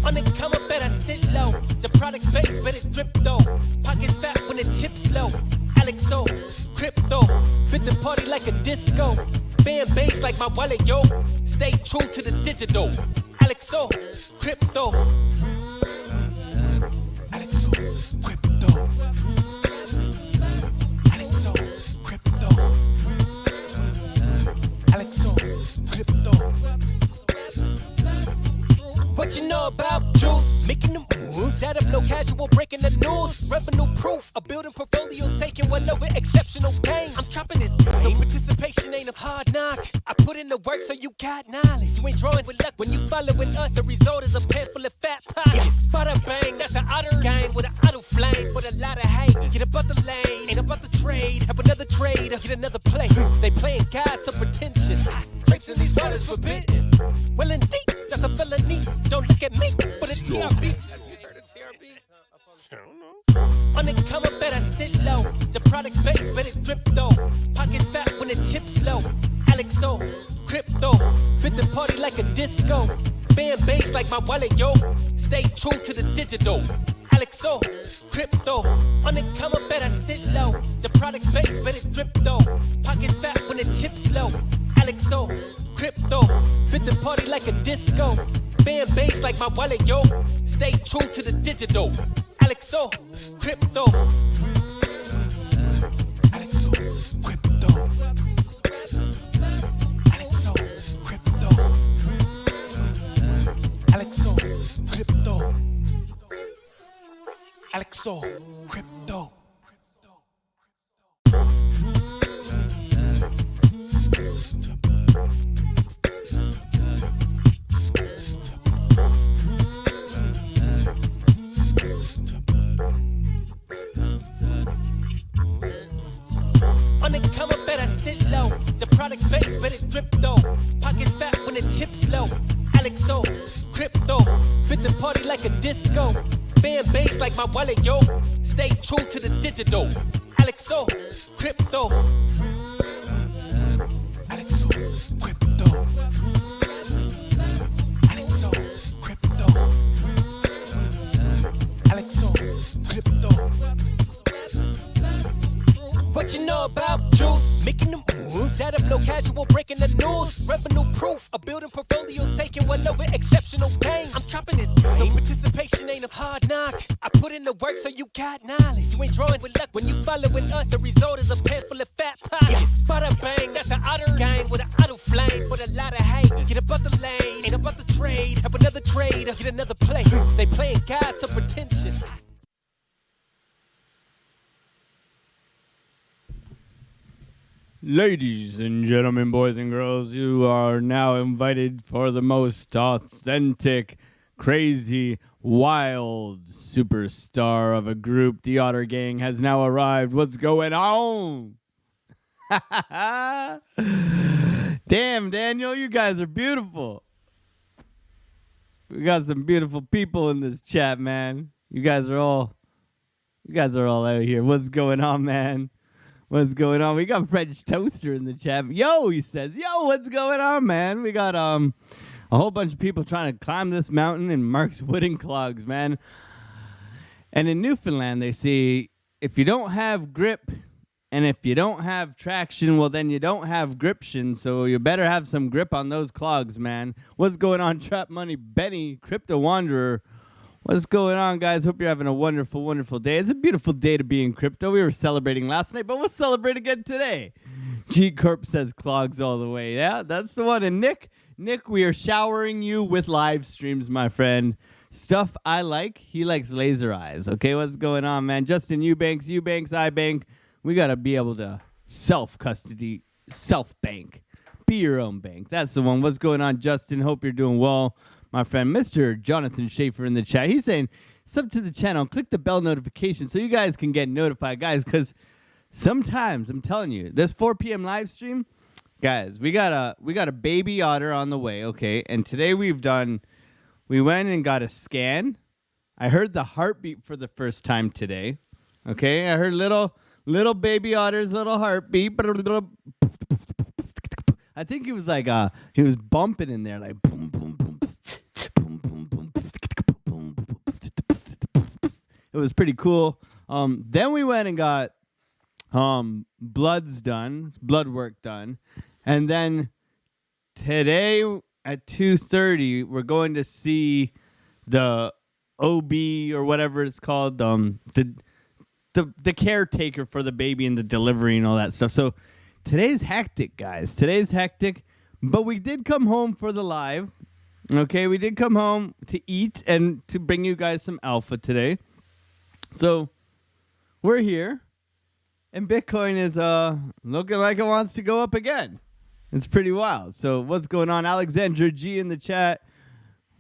On the come up, better sit low. The product base, better drip though. Pocket fat when the chips low. Alexo, crypto, fit the party like a disco. Fan base like my wallet, yo. Stay true to the digital. Alexo, crypto. Alexo, crypto. Alexo, crypto. Alexo, crypto. What you know about juice? Making the moves. That of low casual, breaking the news. Revenue proof. A building portfolios taking well over exceptional pain. I'm trapping this game. So participation ain't a hard knock. I put in the work so you got knowledge. You ain't drawing with luck when you following us. The result is a pan full of fat pockets. Bada bang, that's an utter game with an auto flame. With a lot of hate. Get above the lane. Ain't about the trade. Have another trader. Get another play. They playing God so pretentious. Grapes in these waters forbidden. Well indeed, that's a felony. Don't look at me for the TRB. You heard of TRB? I don't know. On the come up, better sit low. The product base, better drip though. Pocket fat when the chips low. Alexo, crypto, fit the party like a disco. Fan base like my wallet, yo. Stay true to the digital. Alexo, crypto. On the come up, better sit low. The product base, better drip though. Pocket fat when the chips low. Alexo, crypto, fit the party like a disco. Fan base like my wallet, yo. Stay true to the digital. Alexo, crypto. Alexo, crypto. Alexo, crypto. Alexo, crypto. Alexo, crypto. On the come up, better sit low. The product base, better drip though. Pocket fat when the chips low. Alexo, crypto, fit the party like a disco. Fan base like my wallet, yo. Stay true to the digital. Alexo, crypto. Alexo, crypto. Alexo, crypto. Alexo, crypto. What you know about juice? Making the moves. That of low casual, breaking the news. Revenue proof. A building portfolios taking well over exceptional pain. I'm trapping this game. So participation ain't a hard knock. I put in the work so you got knowledge. You ain't drawing with luck when you following us. The result is a pan full of fat pockets. Bada bang, that's an utter game with an auto flame. With a lot of hate. Get above the lane. Ain't about the trade. Have another trader. Get another play. They playing God so pretentious. Ladies and gentlemen, boys and girls, you are now invited for the most authentic, crazy, wild superstar of a group. The Otter Gang has now arrived. What's going on? Damn, Daniel, you guys are beautiful. We got some beautiful people in this chat, man. You guys are all out here. What's going on, man? What's going on? We got French Toaster in the chat. Yo, he says, yo, what's going on, man? We got a whole bunch of people trying to climb this mountain in Mark's wooden clogs, man. And in Newfoundland, they say, if you don't have grip and if you don't have traction, well, then you don't have gription. So you better have some grip on those clogs, man. What's going on, Trap Money Benny, Crypto Wanderer? What's going on, guys? Hope you're having a wonderful, wonderful day. It's a beautiful day to be in crypto. We were celebrating last night, but we'll celebrate again today. G Corp says clogs all the way. Yeah, that's the one. And Nick, we are showering you with live streams, my friend. Stuff I like. He likes laser eyes. Okay, what's going on, man? Justin Eubanks, iBank. We got to be able to self-custody, self-bank. Be your own bank. That's the one. What's going on, Justin? Hope you're doing well. My friend, Mr. Jonathan Schaefer in the chat. He's saying, sub to the channel, click the bell notification so you guys can get notified. Guys, because sometimes, I'm telling you, this 4 p.m. live stream, guys, we got a baby otter on the way, okay? And today we went and got a scan. I heard the heartbeat for the first time today. Okay, I heard little baby otter's little heartbeat. I think he was like he was bumping in there like boom boom boom boom boom boom. It was pretty cool. Then we went and got blood work done, and then today at 2:30 we're going to see the OB or whatever it's called, the caretaker for the baby and the delivery and all that stuff. So today's hectic, guys. Today's hectic, but we did come home for the live. Okay, we did come home to eat and to bring you guys some alpha today. So we're here, and Bitcoin is looking like it wants to go up again. It's pretty wild. So what's going on? Alexandra G in the chat.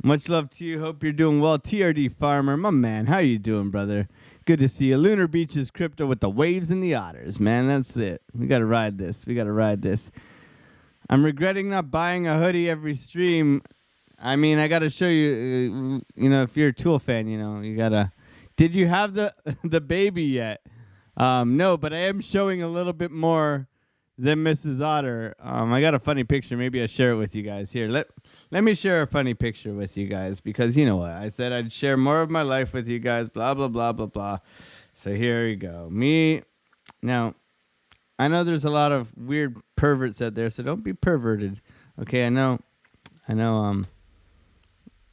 Much love to you. Hope you're doing well. TRD Farmer, my man. How you doing, brother? Good to see you. Lunar Beaches Crypto with the waves and the otters, man. That's it. We got to ride this. I'm regretting not buying a hoodie every stream. I mean, I got to show you, if you're a Tool fan, you got to. Did you have the baby yet? No, but I am showing a little bit more than Mrs. Otter. I got a funny picture. Maybe I'll share it with you guys. Here, let me share a funny picture with you guys, because you know what? I said I'd share more of my life with you guys, blah, blah, blah, blah, blah. So here we go. Me. Now, I know there's a lot of weird perverts out there, so don't be perverted. Okay, I know,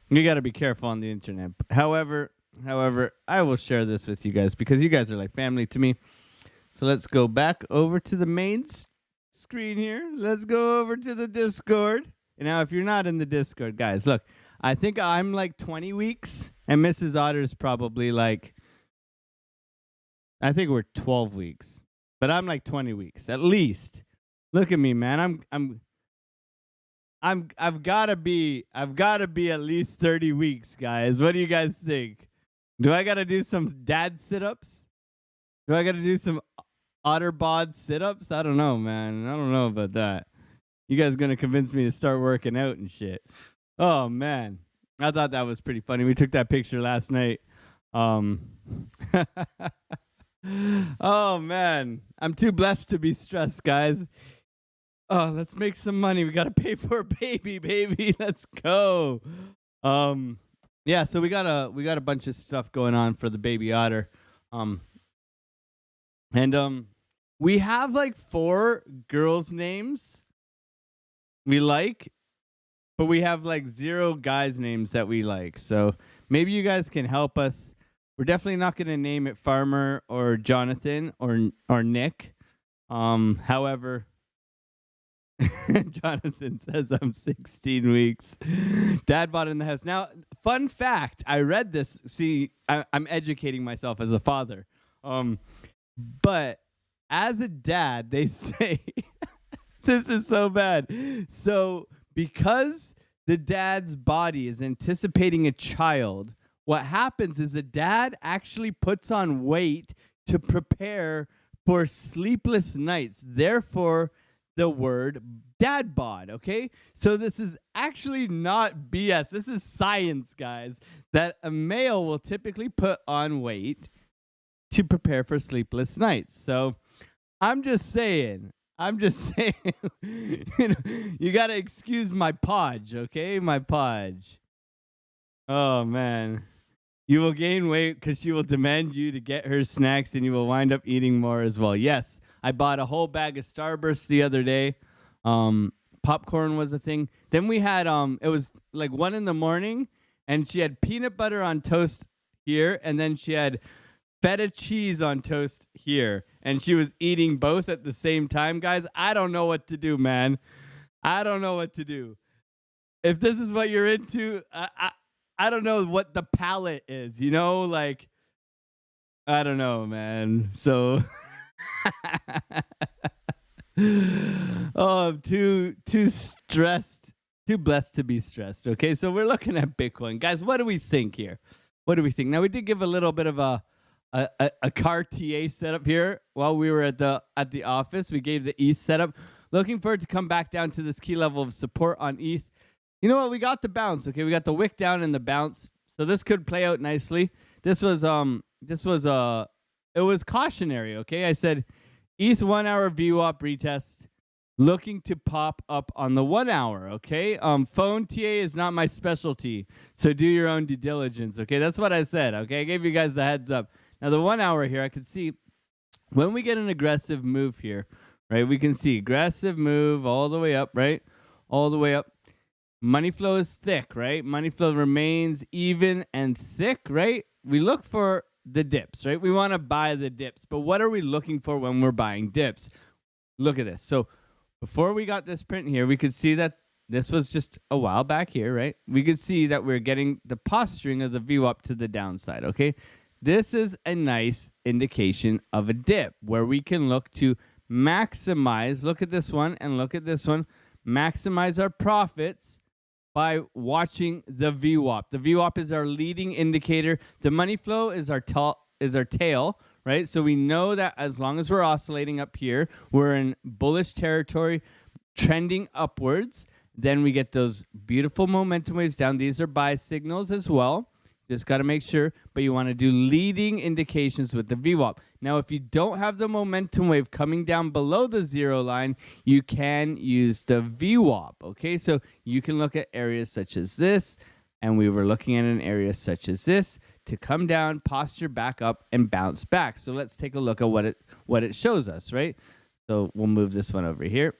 you got to be careful on the internet. However, I will share this with you guys because you guys are like family to me. So let's go back over to the main screen here. Let's go over to the Discord. And now, if you're not in the Discord, guys, look, I think I'm like 20 weeks, and Mrs. Otter's probably like, I think we're 12 weeks, but I'm like 20 weeks at least. Look at me, man. I've gotta be at least 30 weeks, guys. What do you guys think? Do I gotta do some dad sit-ups? Do I gotta do some Otterbod sit-ups? I don't know, man. I don't know about that. You guys gonna convince me to start working out and shit. Oh, man. I thought that was pretty funny. We took that picture last night. Oh, man. I'm too blessed to be stressed, guys. Oh, let's make some money. We gotta pay for a baby. Let's go. Yeah, so we got a bunch of stuff going on for the baby otter. We have like 4 girls' names we like, but we have like 0 guys' names that we like. So maybe you guys can help us. We're definitely not going to name it Farmer or Jonathan or Nick. However, Jonathan says I'm 16 weeks. Dad bought in the house. Now, fun fact, I read this. See, I'm educating myself as a father. But as a dad, they say, this is so bad. So because the dad's body is anticipating a child, what happens is the dad actually puts on weight to prepare for sleepless nights. Therefore, the word dad bod, okay? So this is actually not BS. This is science, guys, that a male will typically put on weight to prepare for sleepless nights. So I'm just saying, you got to excuse my podge, okay? My podge. Oh, man. You will gain weight because she will demand you to get her snacks, and you will wind up eating more as well. Yes, I bought a whole bag of Starburst the other day. Popcorn was a thing. Then we had, it was like 1 a.m, and she had peanut butter on toast here, and then she had feta cheese on toast here, and she was eating both at the same time. Guys, I don't know what to do, man. I don't know what to do. If this is what you're into, I don't know what the palate is, like, I don't know, man. So, oh, I'm too stressed, too blessed to be stressed. Okay, so we're looking at Bitcoin. Guys, what do we think here? What do we think? Now, we did give a little bit of a car TA setup here while we were at the office. We gave the ETH setup. Looking for it to come back down to this key level of support on ETH. You know what? We got the bounce. Okay, we got the wick down and the bounce. So this could play out nicely. This was it was cautionary, okay? I said ETH 1 hour VWAP retest looking to pop up on the 1 hour, okay? Phone TA is not my specialty, so do your own due diligence, okay? That's what I said, okay? I gave you guys the heads up. Now the 1 hour here, I can see when we get an aggressive move here, right? We can see aggressive move all the way up, right? All the way up. Money flow is thick, right? Money flow remains even and thick, right? We look for the dips, right? We want to buy the dips, but what are we looking for when we're buying dips? Look at this. So before we got this print here, we could see that this was just a while back here, right? We could see that we're getting the posturing of the VWAP to the downside, okay? This is a nice indication of a dip where we can look to maximize, look at this one and look at this one, maximize our profits by watching the VWAP. The VWAP is our leading indicator. The money flow is our tail, right? So we know that as long as we're oscillating up here, we're in bullish territory, trending upwards. Then we get those beautiful momentum waves down. These are buy signals as well. Just got to make sure, but you want to do leading indications with the VWAP. Now, if you don't have the momentum wave coming down below the 0 line, you can use the VWAP, okay? So you can look at areas such as this, and we were looking at an area such as this to come down, posture back up, and bounce back. So let's take a look at what it shows us, right? So we'll move this one over here.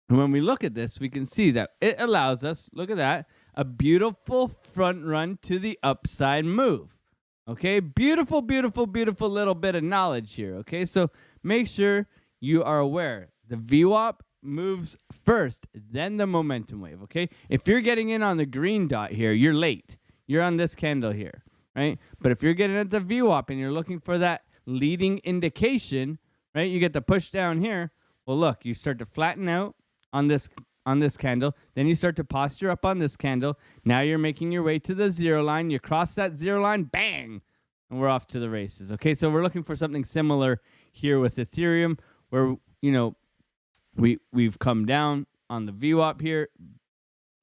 And when we look at this, we can see that it allows us, look at that, a beautiful front run to the upside move. Okay, beautiful, beautiful, beautiful little bit of knowledge here. Okay, so make sure you are aware. The VWAP moves first, then the momentum wave. Okay, if you're getting in on the green dot here, you're late. You're on this candle here, right? But if you're getting at the VWAP and you're looking for that leading indication, right, you get the push down here. Well, look, you start to flatten out on this candle, then you start to posture up on this candle. Now you're making your way to the 0 line. You cross that 0 line, bang, and we're off to the races. Okay, so we're looking for something similar here with Ethereum, where we've come down on the VWAP here,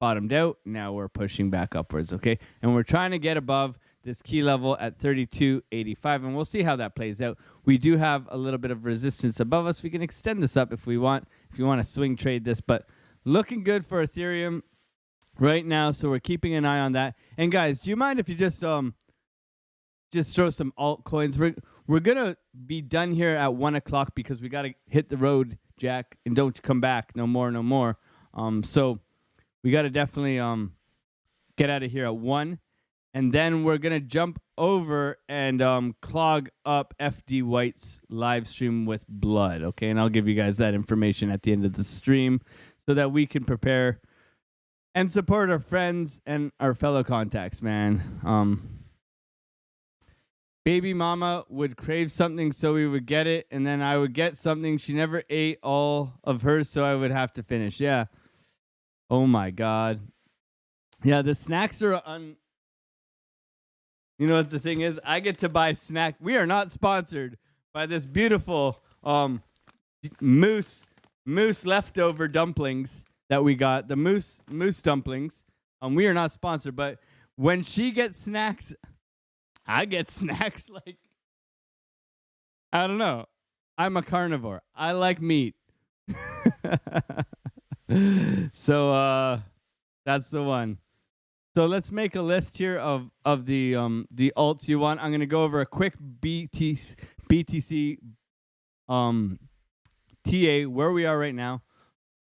bottomed out. Now we're pushing back upwards. Okay, and we're trying to get above this key level at 32.85, and we'll see how that plays out. We do have a little bit of resistance above us. We can extend this up if we want. If you want to swing trade this, but looking good for Ethereum right now, so we're keeping an eye on that. And guys, do you mind if you just throw some altcoins? We're gonna be done here at 1 o'clock because we gotta hit the road, Jack, and don't come back no more. So we gotta definitely get out of here at 1, and then we're gonna jump over and clog up FD White's live stream with blood. Okay, and I'll give you guys that information at the end of the stream, so that we can prepare and support our friends and our fellow contacts, man. Baby mama would crave something, so we would get it, and then I would get something. She never ate all of hers, so I would have to finish. Yeah. Oh, my God. Yeah, the snacks are You know what the thing is? I get to buy snack. We are not sponsored by this beautiful moose leftover dumplings that we got, the moose dumplings. We are not sponsored, but when she gets snacks, I get snacks. Like, I don't know. I'm a carnivore. I like meat. So that's the one. So let's make a list here of the alts you want. I'm gonna go over a quick BTC TA, where we are right now,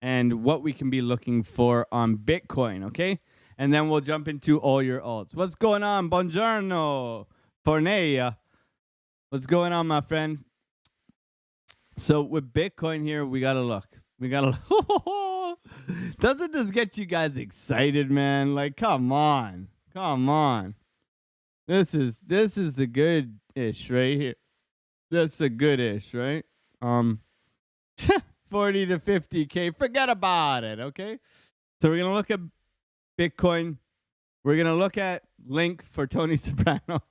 and what we can be looking for on Bitcoin, okay? And then we'll jump into all your alts. What's going on? Buongiorno, Fornea. What's going on, my friend? So with Bitcoin here, we gotta look. Doesn't this get you guys excited, man? Like, come on. This is the good-ish right here. That's a good-ish, right? 40 to 50K. Forget about it, okay? So we're going to look at Bitcoin. We're going to look at Link for Tony Soprano.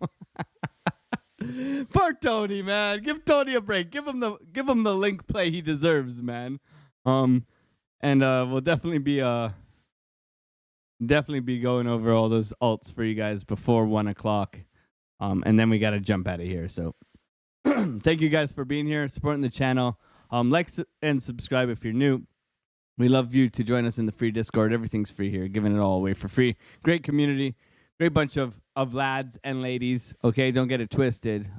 Poor Tony, man. Give Tony a break. Give him the Link play he deserves, man. And we'll definitely be definitely be going over all those alts for you guys before 1 o'clock. And then we got to jump out of here. So thank you guys for being here, supporting the channel. Like and subscribe if you're new. We love you to join us in the free Discord. Everything's free here, giving it all away for free. Great community, great bunch of lads and ladies. Okay, don't get it twisted.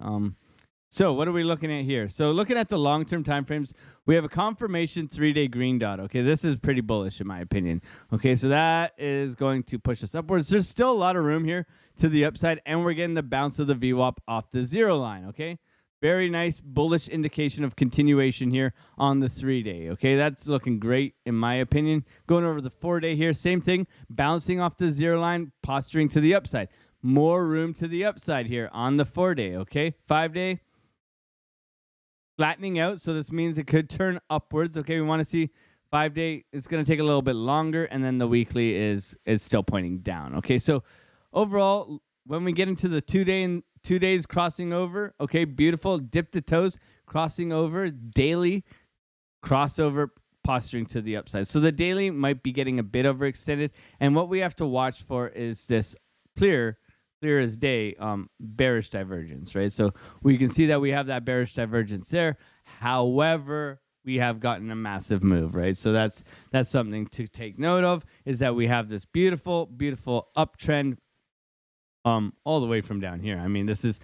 So what are we looking at here? So looking at the long-term time frames, we have a confirmation 3-day green dot. Okay, this is pretty bullish in my opinion. Okay, so that is going to push us upwards. There's still a lot of room here to the upside, and we're getting the bounce of the VWAP off the 0 line. Okay. Very nice bullish indication of continuation here on the 3-day. Okay, that's looking great in my opinion. Going over the 4-day here, same thing. Bouncing off the 0 line, posturing to the upside. More room to the upside here on the 4-day. Okay, 5-day flattening out. So this means it could turn upwards. Okay, we want to see 5-day. It's going to take a little bit longer, and then the weekly is still pointing down. Okay, so overall, when we get into the 2-day and 2 days crossing over, okay, beautiful. Dip the toes, crossing over, daily crossover, posturing to the upside. So the daily might be getting a bit overextended, and what we have to watch for is this clear as day bearish divergence, right? So we can see that we have that bearish divergence there. However, we have gotten a massive move, right? So that's something to take note of, is that we have this beautiful uptrend. All the way from down here. I mean, this is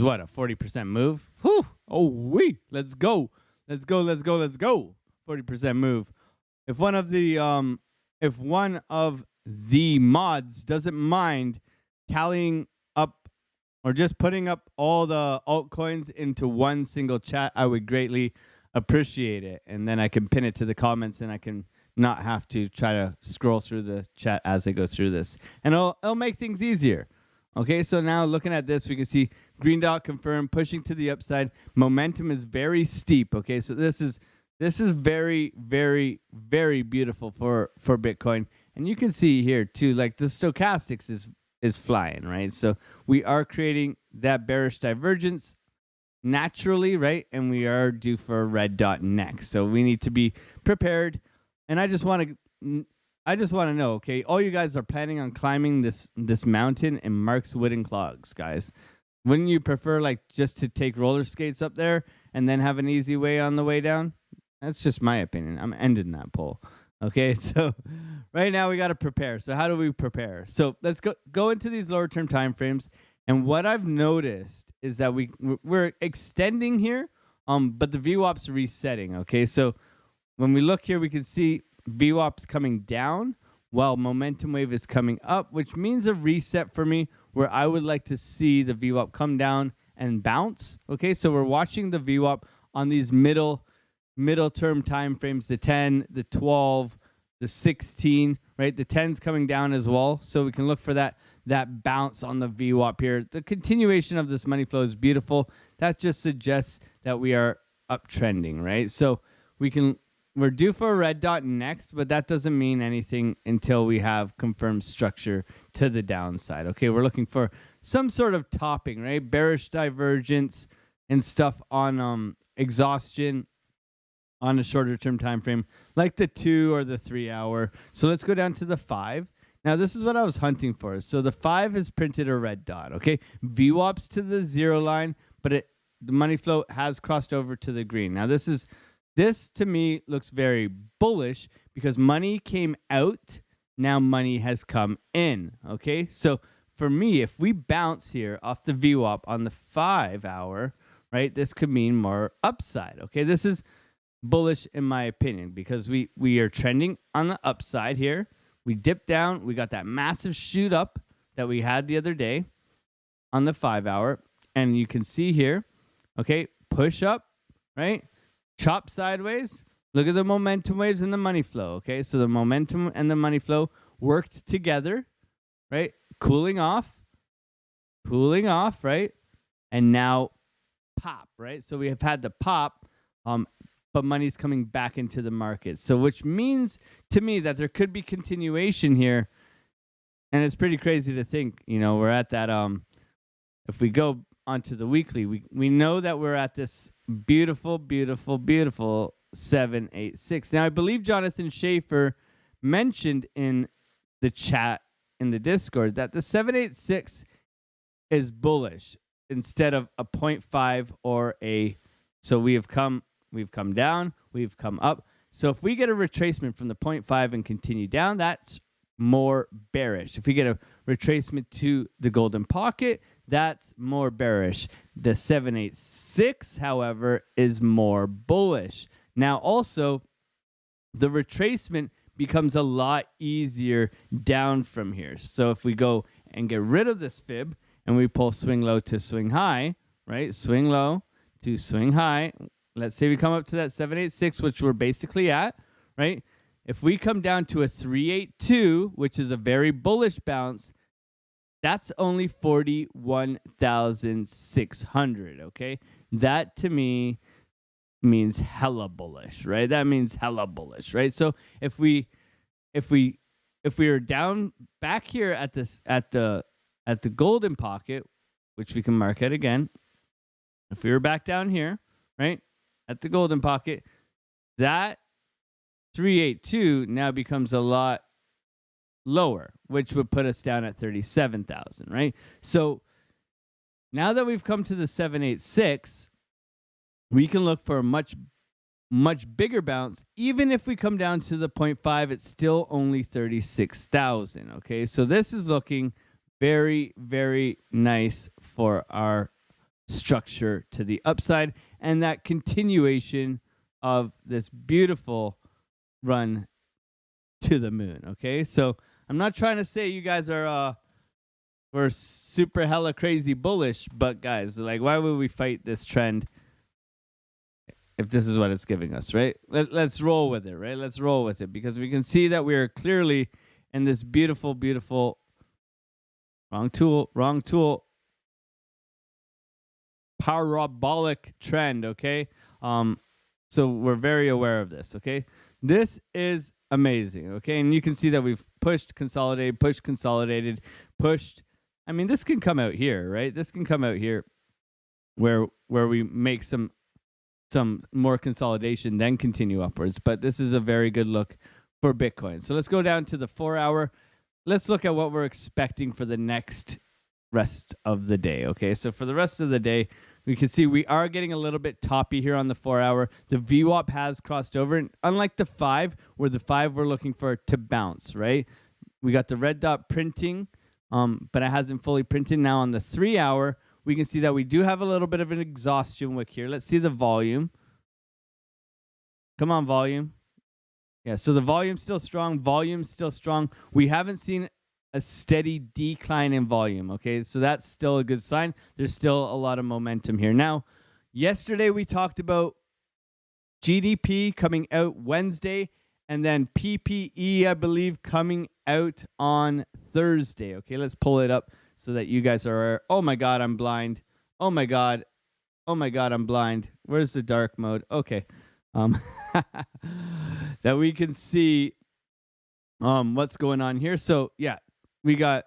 what, a 40% move? Whew! Oh, let's go. 40% move. If one of the mods doesn't mind tallying up or just putting up all the altcoins into one single chat, I would greatly appreciate it. And then I can pin it to the comments, and I can not have to try to scroll through the chat as I go through this. And it'll make things easier. Okay, so now looking at this, we can see green dot confirmed, pushing to the upside. Momentum is very steep. Okay, so this is very, very, very beautiful for Bitcoin. And you can see here too, like the stochastics is flying, right? So we are creating that bearish divergence naturally, right? And we are due for a red dot next. So we need to be prepared. And I just want to know, okay, all you guys are planning on climbing this mountain in Mark's wooden clogs, guys. Wouldn't you prefer like just to take roller skates up there and then have an easy way on the way down? That's just my opinion. I'm ending that poll. Okay, so right now we got to prepare. So how do we prepare? So let's go into these lower term time frames. And what I've noticed is that we're extending here, but the VWAP's resetting. Okay, so when we look here, we can see VWAP's coming down while momentum wave is coming up, which means a reset for me, where I would like to see the VWAP come down and bounce. Okay, so we're watching the VWAP on these middle term time frames, the 10, the 12, the 16, right? The 10's coming down as well, so we can look for that bounce on the VWAP here. The continuation of this money flow is beautiful. That just suggests that we are uptrending, right? So we're due for a red dot next, but that doesn't mean anything until we have confirmed structure to the downside. Okay, we're looking for some sort of topping, right? Bearish divergence and stuff on exhaustion on a shorter term time frame, like the 2 or the 3 hour. So let's go down to the 5. Now, this is what I was hunting for. So the 5 has printed a red dot, okay? VWAP's to the 0 line, but the money flow has crossed over to the green. Now, this to me looks very bullish because money came out. Now money has come in. Okay, so for me, if we bounce here off the VWAP on the 5 hour, right, this could mean more upside. Okay, this is bullish in my opinion because we are trending on the upside here. We dipped down. We got that massive shoot up that we had the other day on the 5 hour, and you can see here. Okay, push up, right? Chop sideways. Look at the momentum waves and the money flow. Okay, so the momentum and the money flow worked together, right? Cooling off, right? And now pop, right? So we have had the pop, but money's coming back into the market. So which means to me that there could be continuation here. And it's pretty crazy to think, we're at that, if we go onto the weekly, we know that we're at this beautiful 786. Now, I believe Jonathan Schaefer mentioned in the chat in the Discord that the 786 is bullish instead of a 0.5 or a. So we've come down, we've come up. So if we get a retracement from the 0.5 and continue down, that's more bearish. If we get a retracement to the golden pocket, that's more bearish. The 786, however, is more bullish. Now also, the retracement becomes a lot easier down from here. So if we go and get rid of this fib and we pull swing low to swing high, right? Swing low to swing high. Let's say we come up to that 786, which we're basically at, right? If we come down to a 382, which is a very bullish bounce, that's only 41,600, okay? That to me means hella bullish, right? That means hella bullish, right? So if we are down back here at the golden pocket, which we can mark it again, if we were back down here, right, at the golden pocket, that 382 now becomes a lot lower, which would put us down at 37,000, right? So now that we've come to the 786, we can look for a much bigger bounce. Even if we come down to the 0.5, it's still only 36,000, okay? So this is looking very, very nice for our structure to the upside and that continuation of this beautiful run to the moon, okay? So I'm not trying to say you guys are we're super hella crazy bullish, but guys, like, why would we fight this trend if this is what it's giving us, right? Let's roll with it, right? Let's roll with it because we can see that we are clearly in this beautiful, beautiful wrong tool parabolic trend, okay? So we're very aware of this, okay? This is amazing, okay? And you can see that we've pushed, consolidated, pushed. I mean, this can come out here, right? This can come out here where we make some more consolidation, then continue upwards. But this is a very good look for Bitcoin. So let's go down to the 4-hour. Let's look at what we're expecting for the next rest of the day, okay? So for the rest of the day, we can see we are getting a little bit toppy here on the 4-hour. The VWAP has crossed over. And unlike the 5, where the 5 we're looking for to bounce, right? We got the red dot printing, but it hasn't fully printed. Now on the 3-hour, we can see that we do have a little bit of an exhaustion wick here. Let's see the volume. Come on, volume. Yeah, so the volume's still strong. Volume's still strong. We haven't seen a steady decline in volume, okay? So that's still a good sign. There's still a lot of momentum here. Now, yesterday we talked about GDP coming out Wednesday and then PPE, I believe, coming out on Thursday. Okay, let's pull it up so that you guys are aware. Oh my God, I'm blind. Oh my God. Oh my God, I'm blind. Where's the dark mode? Okay. That we can see what's going on here. So yeah, we got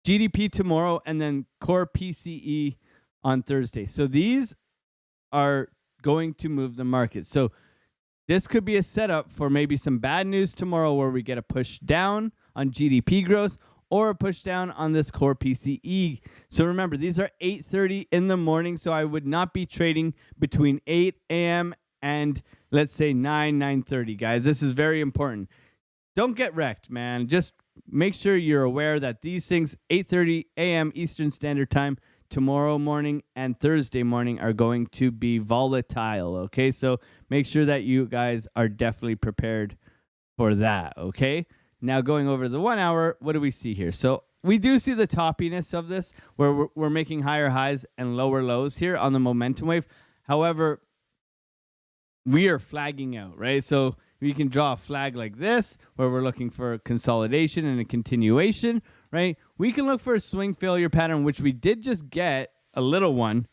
GDP tomorrow and then core PCE on Thursday. So these are going to move the market. So this could be a setup for maybe some bad news tomorrow where we get a push down on GDP growth or a push down on this core PCE. So remember, these are 8:30 in the morning. So I would not be trading between 8 a.m. and let's say 9:30, guys. This is very important. Don't get wrecked, man. Just make sure you're aware that these things, 8:30 a.m. Eastern Standard Time, tomorrow morning and Thursday morning are going to be volatile, okay? So make sure that you guys are definitely prepared for that, okay? Now going over the 1 hour, what do we see here? So we do see the toppiness of this where we're making higher highs and lower lows here on the momentum wave. However, we are flagging out, right? So we can draw a flag like this where we're looking for consolidation and a continuation, right? We can look for a swing failure pattern, which we did just get a little one.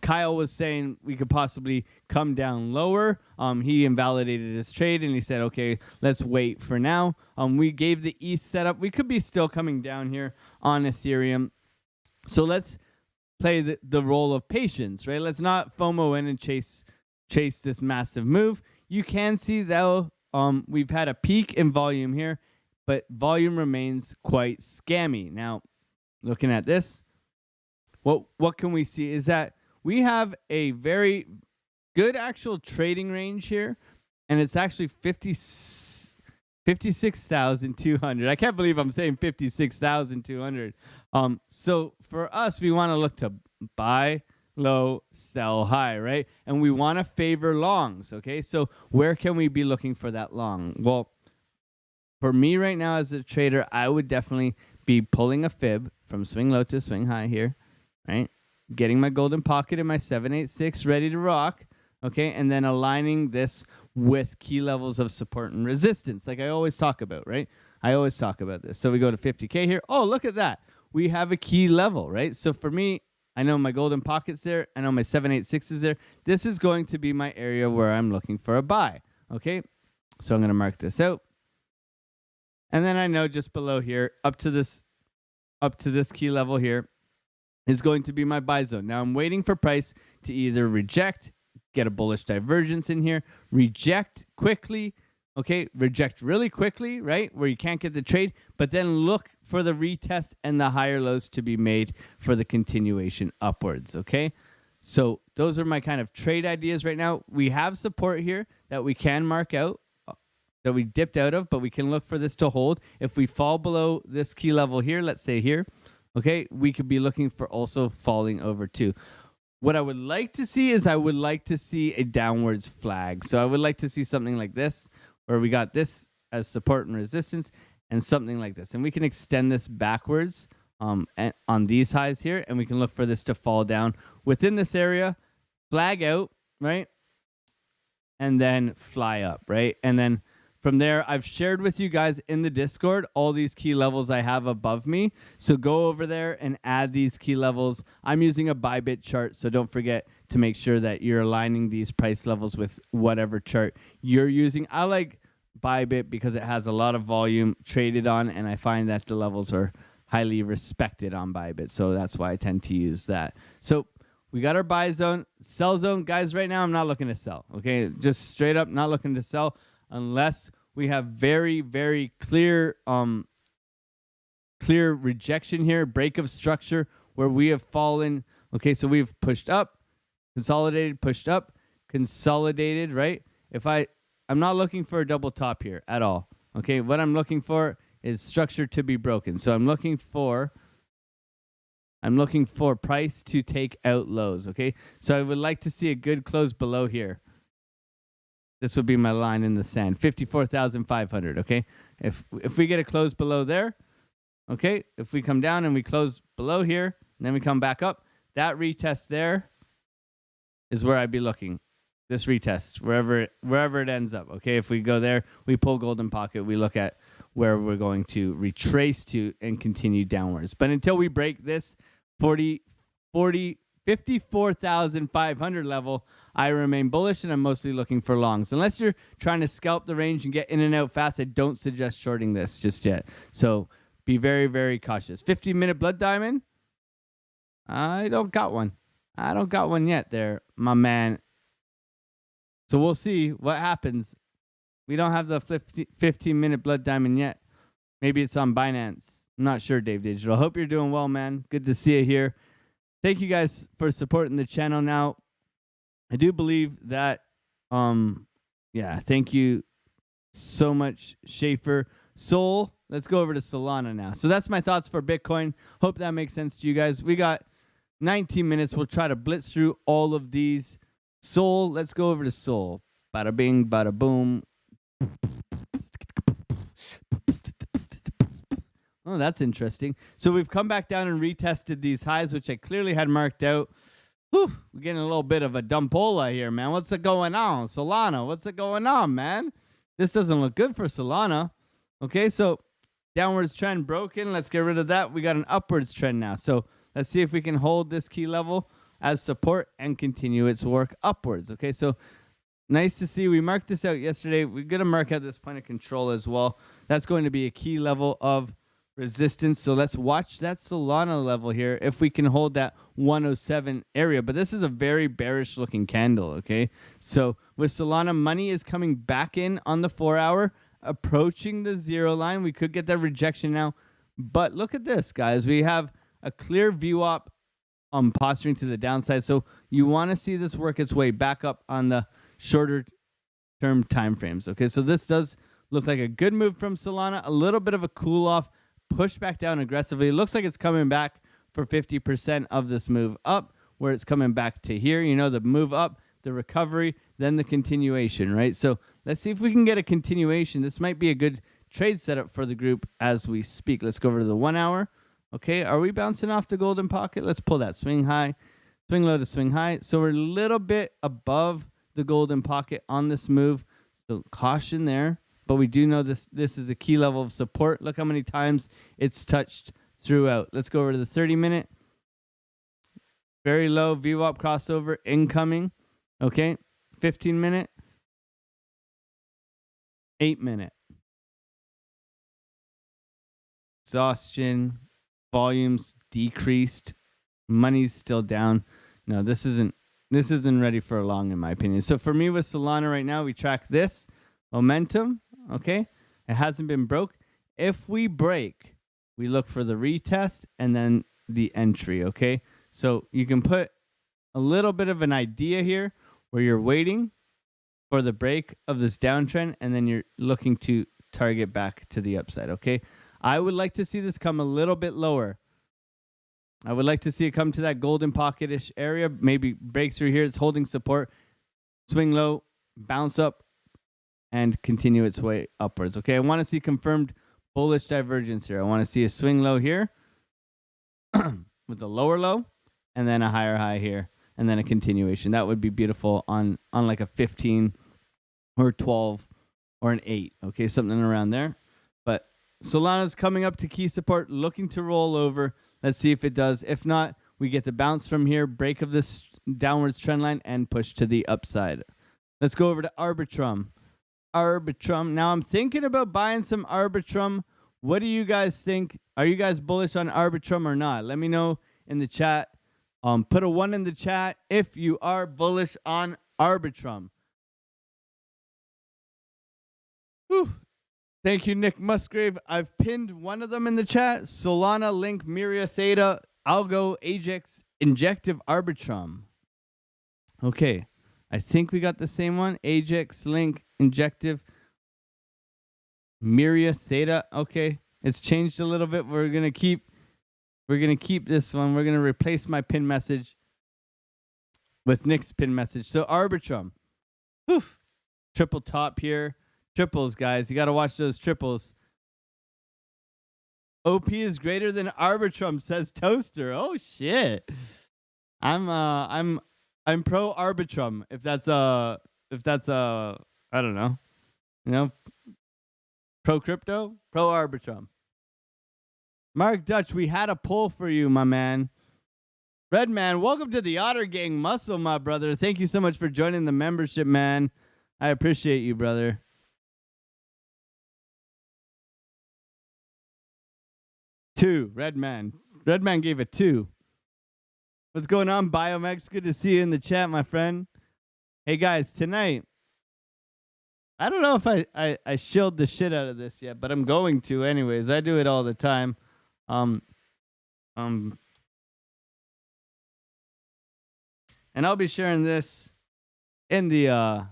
Kyle was saying we could possibly come down lower. He invalidated his trade and he said, okay, let's wait for now. We gave the ETH setup. We could be still coming down here on Ethereum. So let's play the role of patience, right? Let's not FOMO in and chase this massive move. You can see though, we've had a peak in volume here, but volume remains quite scammy. Now, looking at this, what can we see is that we have a very good actual trading range here, and it's actually 56,200. I can't believe I'm saying 56,200. So for us, we want to look to buy low, sell high, right? And we want to favor longs, okay? So where can we be looking for that long? Well, for me right now as a trader, I would definitely be pulling a fib from swing low to swing high here, right? Getting my golden pocket in my 786 ready to rock, okay? And then aligning this with key levels of support and resistance, like I always talk about, right? I always talk about this. So we go to 50K here. Oh, look at that. We have a key level, right? So for me, I know my golden pocket's there. I know my 786 is there. This is going to be my area where I'm looking for a buy, okay? So I'm going to mark this out. And then I know just below here, up to this key level here, is going to be my buy zone. Now I'm waiting for price to either reject, get a bullish divergence in here, reject quickly, okay, reject really quickly, right, where you can't get the trade, but then look for the retest and the higher lows to be made for the continuation upwards, okay? So those are my kind of trade ideas right now. We have support here that we can mark out, that we dipped out of, but we can look for this to hold. If we fall below this key level here, let's say here, okay, we could be looking for also falling over too. What I would like to see is I would like to see a downwards flag. So I would like to see something like this, where we got this as support and resistance, and something like this. And we can extend this backwards on these highs here, and we can look for this to fall down within this area, flag out, right? And then fly up, right? And then from there, I've shared with you guys in the Discord all these key levels I have above me. So go over there and add these key levels. I'm using a Bybit chart, so don't forget to make sure that you're aligning these price levels with whatever chart you're using. I like Bybit because it has a lot of volume traded on, and I find that the levels are highly respected on Bybit. So that's why I tend to use that. So we got our buy zone, sell zone. Guys, right now I'm not looking to sell, okay? Just straight up not looking to sell unless we have very, very clear rejection here, break of structure where we have fallen. Okay, so we've pushed up, consolidated, pushed up, consolidated, right? I'm not looking for a double top here at all. Okay, what I'm looking for is structure to be broken. So I'm looking for price to take out lows, okay? So I would like to see a good close below here. This would be my line in the sand, 54,500, okay? If we get a close below there, okay? If we come down and we close below here, and then we come back up, that retest there is where I'd be looking. This retest, wherever it ends up, okay? If we go there, we pull golden pocket, we look at where we're going to retrace to and continue downwards. But until we break this 54,500 level, I remain bullish, and I'm mostly looking for longs. Unless you're trying to scalp the range and get in and out fast, I don't suggest shorting this just yet. So be very, very cautious. 15-minute blood diamond? I don't got one. I don't got one yet there, my man. So we'll see what happens. We don't have the 15-minute blood diamond yet. Maybe it's on Binance. I'm not sure, Dave Digital. Hope you're doing well, man. Good to see you here. Thank you guys for supporting the channel. Now, I do believe that, thank you so much, Schaefer. Sol, let's go over to Solana now. So that's my thoughts for Bitcoin. Hope that makes sense to you guys. We got 19 minutes. We'll try to blitz through all of these. Sol, let's go over to Sol. Bada bing, bada boom. Oh, that's interesting. So we've come back down and retested these highs, which I clearly had marked out. Whew, we're getting a little bit of a dumpola here, man. What's going on? Solana, what's going on, man? This doesn't look good for Solana. Okay, so downwards trend broken. Let's get rid of that. We got an upwards trend now. So let's see if we can hold this key level as support and continue its work upwards. Okay, so nice to see. We marked this out yesterday. We're going to mark out this point of control as well. That's going to be a key level of resistance. So let's watch that Solana level here if we can hold that 107 area. But this is a very bearish looking candle, okay? So with Solana, money is coming back in on the 4 hour approaching the 0 line. We could get that rejection now. But look at this, guys. We have a clear VWAP posturing to the downside. So you want to see this work its way back up on the shorter term time frames. Okay, so this does look like a good move from Solana. A little bit of a cool off, push back down aggressively. It looks like it's coming back for 50% of this move up, where it's coming back to here. You know, the move up, the recovery, then the continuation, right? So let's see if we can get a continuation. This might be a good trade setup for the group as we speak. Let's go over to the 1 hour. Okay, are we bouncing off the golden pocket? Let's pull that swing high, swing low to swing high. So we're a little bit above the golden pocket on this move. So caution there. But we do know this is a key level of support. Look how many times it's touched throughout. Let's go over to the 30-minute. Very low VWAP crossover incoming. Okay, 15-minute. 8-minute. Exhaustion. Volumes decreased. Money's still down. No, this isn't ready for long, in my opinion. So for me with Solana right now, we track this momentum. Okay, it hasn't been broke. If we break, we look for the retest and then the entry. Okay, so you can put a little bit of an idea here where you're waiting for the break of this downtrend and then you're looking to target back to the upside. Okay, I would like to see this come a little bit lower. I would like to see it come to that golden pocket-ish area, maybe break through here. It's holding support, swing low, bounce up, and continue its way upwards. Okay, I want to see confirmed bullish divergence here. I want to see a swing low here with a lower low and then a higher high here and then a continuation. That would be beautiful on like a 15 or 12 or an 8. Okay, something around there. But Solana's coming up to key support, looking to roll over. Let's see if it does. If not, we get the bounce from here, break of this downwards trend line, and push to the upside. Let's go over to Arbitrum. Arbitrum. Now I'm thinking about buying some Arbitrum. What do you guys think? Are you guys bullish on Arbitrum or not? Let me know in the chat. Put a 1 in the chat if you are bullish on Arbitrum. Whew. Thank you, Nick Musgrave. I've pinned one of them in the chat. Solana, Link, Miria, Theta, Algo, Ajax, Injective, Arbitrum. Okay. I think we got the same one. Ajax, Link, Injective, Miria, Theta. Okay. It's changed a little bit. We're gonna keep this one. We're gonna replace my pin message with Nick's pin message. So Arbitrum. Oof. Triple top here. Triples, guys. You got to watch those triples. OP is greater than Arbitrum, says Toaster. Oh shit. I'm pro Arbitrum. If that's I don't know. You know, pro crypto, pro Arbitrum. Mark Dutch, we had a poll for you, my man. Redman, welcome to the Otter Gang Muscle, my brother. Thank you so much for joining the membership, man. I appreciate you, brother. 2, Redman. Redman gave it 2. What's going on, BioMX? Good to see you in the chat, my friend. Hey, guys, tonight, I don't know if I shilled the shit out of this yet, but I'm going to anyways. I do it all the time. And I'll be sharing this in the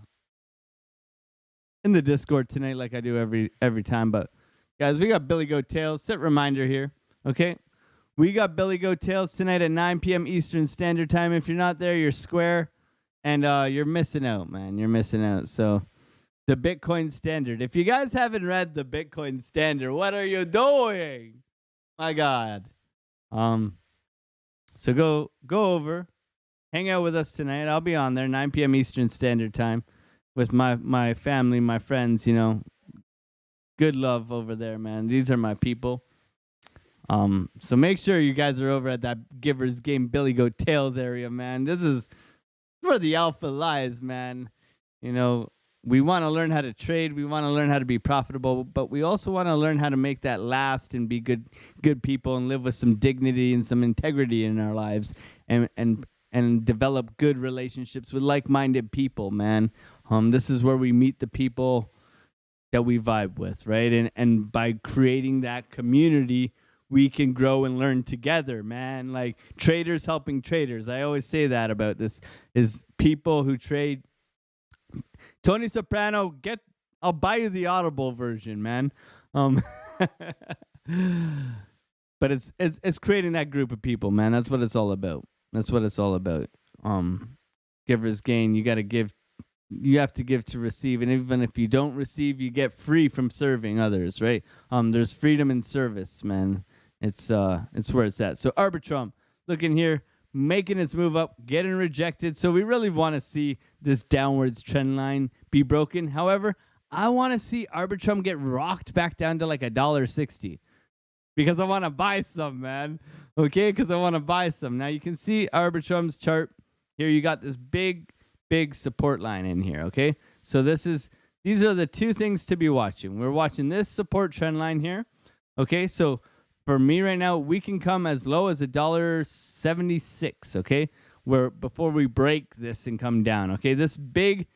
Discord tonight like I do every time, but guys, we got Billy Goat Tales. Set reminder here, okay? We got Billy Goat Tales tonight at 9 p.m. Eastern Standard Time. If you're not there, you're square, and you're missing out, man. You're missing out. So, the Bitcoin Standard. If you guys haven't read the Bitcoin Standard, what are you doing? My God. So go over, hang out with us tonight. I'll be on there 9 p.m. Eastern Standard Time with my family, my friends. You know. Good love over there, man. These are my people. So make sure you guys are over at that Givers Game Billy Goat Tales area, man. This is where the alpha lies, man. You know, we want to learn how to trade. We want to learn how to be profitable, but we also want to learn how to make that last and be good people and live with some dignity and some integrity in our lives and develop good relationships with like-minded people, man. This is where we meet the people that we vibe with, right? And by creating that community, we can grow and learn together, man. Like traders helping traders. I always say that about this is people who trade. Tony Soprano, I'll buy you the Audible version, man. But it's creating that group of people, man. That's what it's all about. That's what it's all about. Givers gain. You got to give. You have to give to receive, and even if you don't receive, you get free from serving others, right? There's freedom in service, man. It's where it's at. So Arbitrum, looking here, making its move up, getting rejected. So we really want to see this downwards trend line be broken. However, I want to see Arbitrum get rocked back down to like $1.60 because I want to buy some, man. Okay, because I want to buy some. Now you can see Arbitrum's chart here. You got this big support line in here. Okay, so these are the two things to be watching. We're watching this support trend line here. Okay, so for me right now, we can come as low as $1.76. Okay, where before we break this and come down. Okay, this big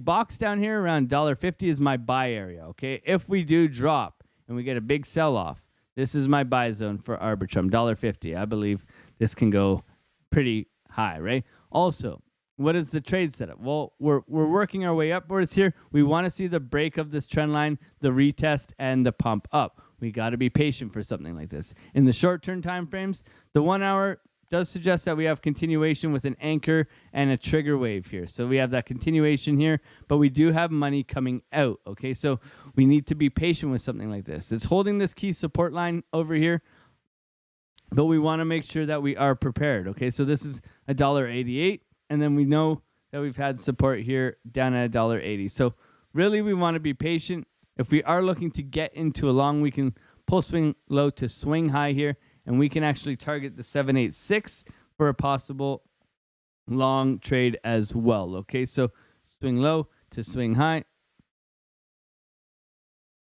box down here around $1.50 is my buy area. Okay, if we do drop and we get a big sell off, this is my buy zone for Arbitrum, $1.50. I believe this can go pretty high, right? Also, what is the trade setup? Well, we're working our way upwards here. We want to see the break of this trend line, the retest, and the pump up. We got to be patient for something like this. In the short-term time frames, the 1 hour does suggest that we have continuation with an anchor and a trigger wave here. So we have that continuation here, but we do have money coming out, okay? So we need to be patient with something like this. It's holding this key support line over here, but we want to make sure that we are prepared, okay? So this is $1.88, and then we know that we've had support here down at $1.80. So really we want to be patient. If we are looking to get into a long, we can pull swing low to swing high here, and we can actually target the 786 for a possible long trade as well. Okay, so swing low to swing high.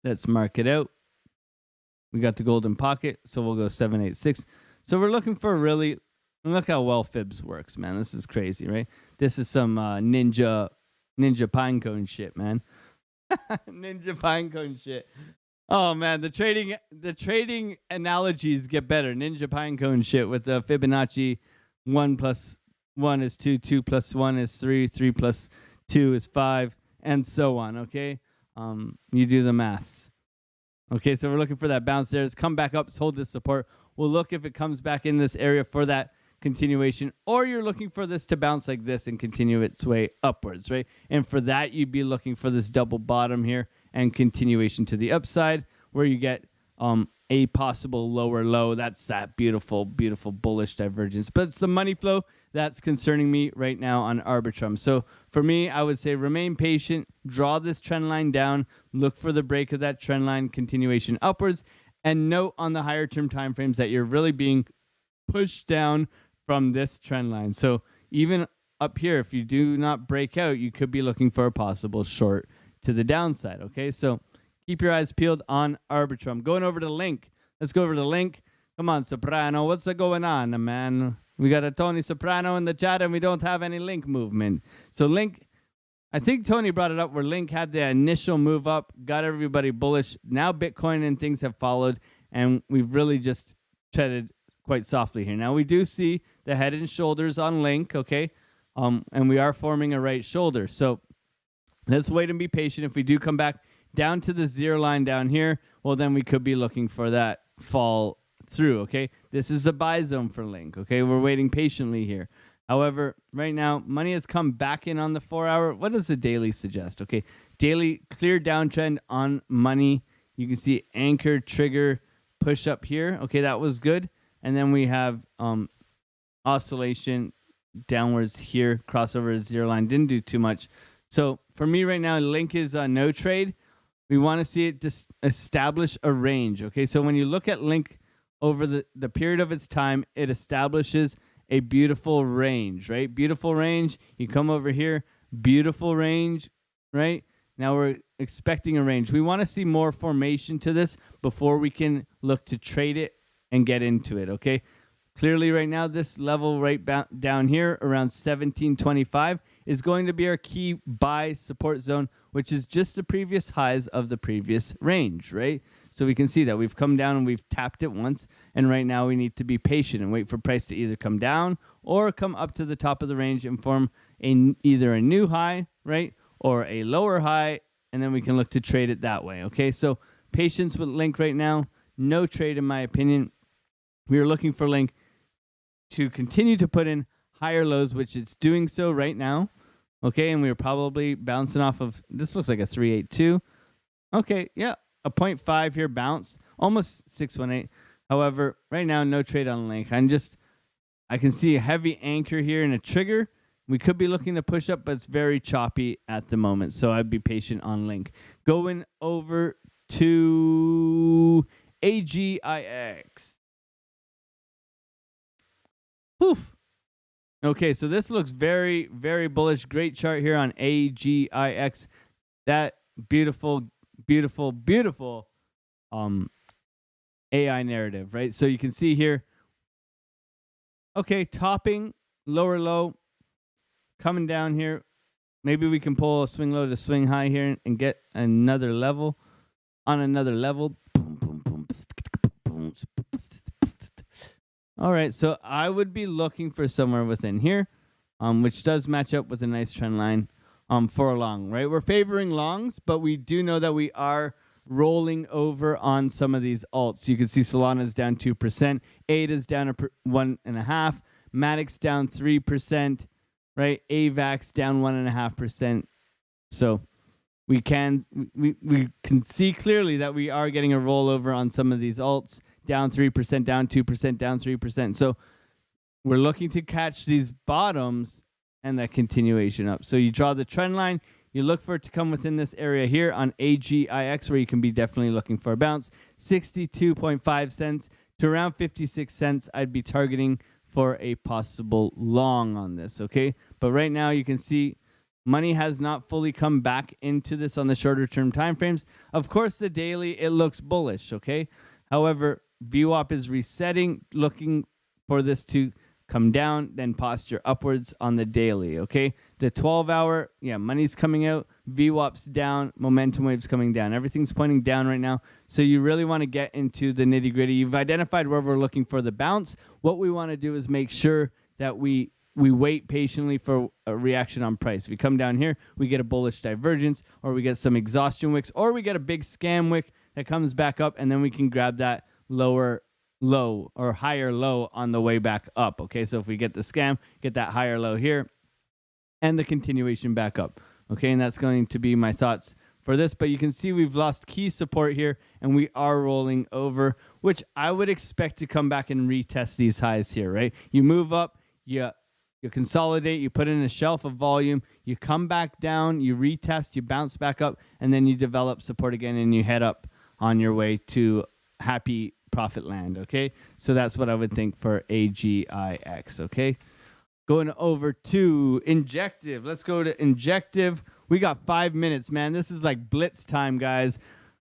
Let's mark it out. We got the golden pocket, so we'll go 786. So we're looking for a really, look how well Fibs works, man. This is crazy, right? This is some ninja pinecone shit, man. Ninja pinecone shit. Oh man, the trading analogies get better. Ninja pinecone shit with the Fibonacci 1 plus 1 is 2, 2 plus 1 is 3, 3 plus 2 is 5, and so on. Okay, you do the maths. Okay, so we're looking for that bounce there. Let's come back up, hold this support. We'll look if it comes back in this area for that continuation, or you're looking for this to bounce like this and continue its way upwards, right? And for that, you'd be looking for this double bottom here and continuation to the upside where you get a possible lower low. That's that beautiful, beautiful bullish divergence. But it's the money flow that's concerning me right now on Arbitrum. So for me, I would say remain patient, draw this trend line down, look for the break of that trend line continuation upwards, and note on the higher term time frames that you're really being pushed down from this trend line. So even up here, if you do not break out, you could be looking for a possible short to the downside. Okay, so keep your eyes peeled on Arbitrum. Going over to Link. Let's go over to Link. Come on, Soprano. What's going on, man? We got a Tony Soprano in the chat, and we don't have any Link movement. So Link, I think Tony brought it up where Link had the initial move up, got everybody bullish. Now Bitcoin and things have followed, and we've really just treaded quite softly here. Now we do see the head and shoulders on Link, okay? And we are forming a right shoulder. So let's wait and be patient. If we do come back down to the zero line down here, well, then we could be looking for that fall through, okay? This is a buy zone for Link, okay? We're waiting patiently here. However, right now, money has come back in on the 4 hour. What does the daily suggest? Okay, daily clear downtrend on money. You can see anchor, trigger, push up here. Okay, that was good. And then we have oscillation downwards here, crossover to zero line. Didn't do too much. So for me right now, Link is no trade. We want to see it just establish a range. Okay, so when you look at Link over the period of its time, it establishes a beautiful range, right? Beautiful range. You come over here, beautiful range, right? Now we're expecting a range. We want to see more formation to this before we can look to trade it and get into it, okay? Clearly right now, this level right down here around 1725 is going to be our key buy support zone, which is just the previous highs of the previous range, right? So we can see that we've come down and we've tapped it once, and right now we need to be patient and wait for price to either come down or come up to the top of the range and form either a new high, right, or a lower high, and then we can look to trade it that way, okay? So patience with Link right now, no trade in my opinion. We are looking for Link to continue to put in higher lows, which it's doing so right now, okay? And we're probably bouncing off of, this looks like a 382. Okay, yeah, a 0.5 here bounce, almost 618. However, right now, no trade on Link. I can see a heavy anchor here and a trigger. We could be looking to push up, but it's very choppy at the moment, so I'd be patient on Link. Going over to AGIX. Oof. Okay, so this looks very, very bullish. Great chart here on AGIX. That beautiful, beautiful, beautiful AI narrative, right? So you can see here, okay, topping, lower low, coming down here. Maybe we can pull a swing low to swing high here and get another level on another level. All right, so I would be looking for somewhere within here, which does match up with a nice trend line for a long, right? We're favoring longs, but we do know that we are rolling over on some of these alts. You can see Solana is down 2%, ADA is down 1.5%, Matic down 3%, right? AVAX down 1.5%. So we can see clearly that we are getting a rollover on some of these alts. Down 3%, down 2%, down 3%. So we're looking to catch these bottoms and that continuation up. So you draw the trend line. You look for it to come within this area here on AGIX, where you can be definitely looking for a bounce. 62.5 cents to around 56 cents. I'd be targeting for a possible long on this, okay? But right now you can see money has not fully come back into this on the shorter term time frames. Of course, the daily, it looks bullish, okay? However, VWAP is resetting, looking for this to come down, then posture upwards on the daily, okay? The 12-hour, yeah, money's coming out, VWAP's down, momentum wave's coming down. Everything's pointing down right now, so you really want to get into the nitty-gritty. You've identified where we're looking for the bounce. What we want to do is make sure that we wait patiently for a reaction on price. If we come down here, we get a bullish divergence, or we get some exhaustion wicks, or we get a big scam wick that comes back up, and then we can grab that lower low or higher low on the way back up. Okay, so if we get the scam, get that higher low here and the continuation back up. Okay, and that's going to be my thoughts for this. But you can see we've lost key support here and we are rolling over, which I would expect to come back and retest these highs here, right? You move up, you consolidate, you put in a shelf of volume, you come back down, you retest, you bounce back up, and then you develop support again and you head up on your way to happy profit land, okay? So that's what I would think for AGIX, okay? Going over to Injective. Let's go to Injective. We got 5 minutes, man. This is like blitz time, guys.